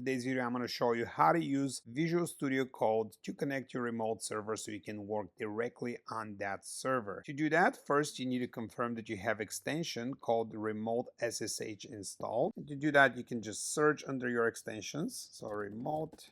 today's video, I'm going to show you how to use Visual Studio Code to connect your remote server so you can work directly on that server. To do that, first you need to confirm that you have extension called Remote SSH installed. And to do that, you can just search under your extensions. So Remote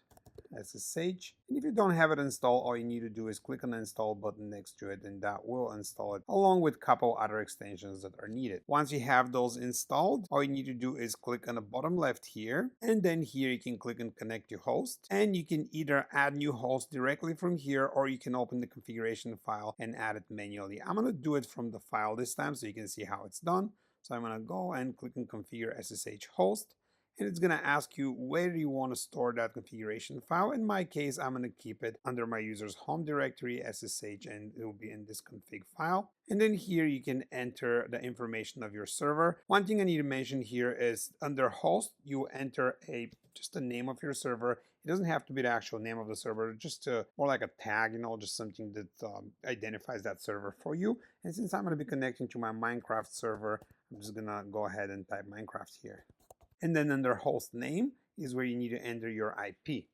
SSH. And if you don't have it installed, all you need to do is click on the install button next to it, and that will install it along with a couple other extensions that are needed. Once you have those installed, all you need to do is click on the bottom left here, and then here you can click on connect to host, and you can either add new host directly from here, or you can open the configuration file and add it manually. I'm going to do it from the file this time so you can see how it's done. So I'm going to go and click on configure SSH host. And it's going to ask you where you want to store that configuration file. In my case, I'm going to keep it under my user's home directory SSH, and it will be in this config file. And then here you can enter the information of your server. One thing I need to mention here is under host, you enter just the name of your server. It doesn't have to be the actual name of the server, just more like a tag, just something that identifies that server for you. And since I'm going to be connecting to my Minecraft server, I'm just going to go ahead and type Minecraft here. And then under host name is where you need to enter your IP.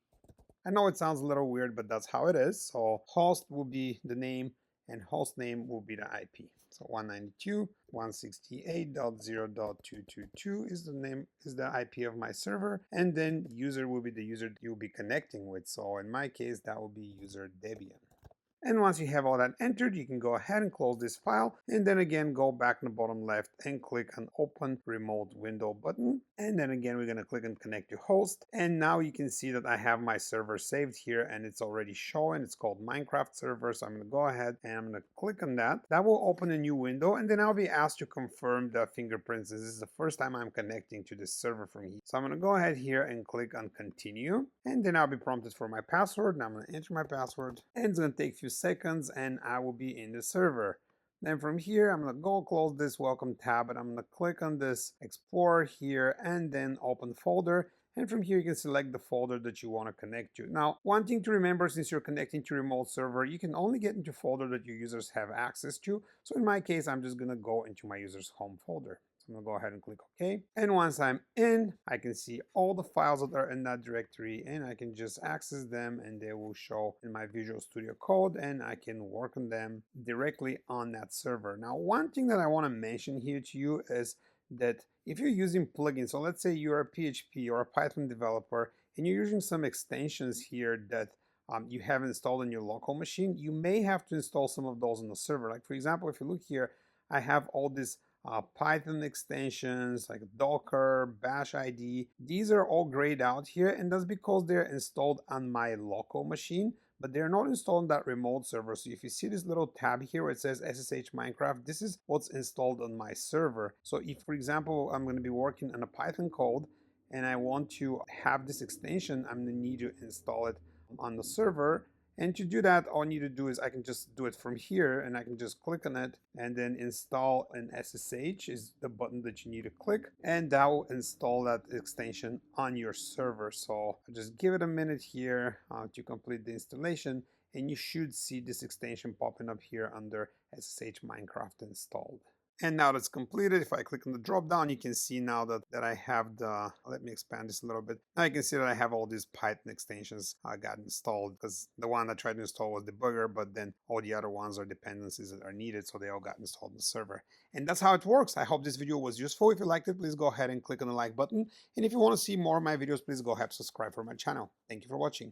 I know it sounds a little weird, but that's how it is. So host will be the name and host name will be the IP. So 192.168.0.222 is the IP of my server. And then user will be the user you'll be connecting with. So in my case, that will be user Debian. And once you have all that entered, you can go ahead and close this file, and then again go back in the bottom left and click on open remote window button. And then again we're going to click on connect to host, and now you can see that I have my server saved here and it's already showing. It's called Minecraft server. So I'm going to go ahead and I'm going to click on that. That will open a new window, and then I'll be asked to confirm the fingerprints. This is the first time I'm connecting to this server from here. So I'm going to go ahead here and click on continue, and then I'll be prompted for my password. Now I'm going to enter my password, and it's going to take a few seconds and I will be in the server. Then from here, I'm going to go close this welcome tab, and I'm going to click on this Explorer here and then open folder. And from here, you can select the folder that you want to connect to. Now, one thing to remember, since you're connecting to a remote server, you can only get into folder that your users have access to. So in my case, I'm just going to go into my user's home folder. So I'm going to go ahead and click OK. And once I'm in, I can see all the files that are in that directory, and I can just access them, and they will show in my Visual Studio Code, and I can work on them directly on that server. Now, one thing that I want to mention here to you is that if you're using plugins, so let's say you're a PHP or a Python developer, and you're using some extensions here that you have installed on your local machine, you may have to install some of those on the server. Like for example, if you look here, I have all these Python extensions like Docker, Bash ID. These are all grayed out here, and that's because they're installed on my local machine, but they're not installed on that remote server. So if you see this little tab here where it says SSH Minecraft, this is what's installed on my server. So if, for example, I'm going to be working on a Python code and I want to have this extension, I'm going to need to install it on the server. And to do that, all I need to do is I can just do it from here, and I can just click on it and then install an SSH is the button that you need to click, and that will install that extension on your server. So I'll just give it a minute here to complete the installation, and you should see this extension popping up here under SSH Minecraft installed. And now that's completed, if I click on the drop down, you can see now that I have let me expand this a little bit. Now you can see that I have all these Python extensions got installed, because the one I tried to install was debugger, but then all the other ones are dependencies that are needed, so they all got installed on the server. And that's how it works. I hope this video was useful. If you liked it, please go ahead and click on the like button. And if you want to see more of my videos, please go ahead and subscribe for my channel. Thank you for watching.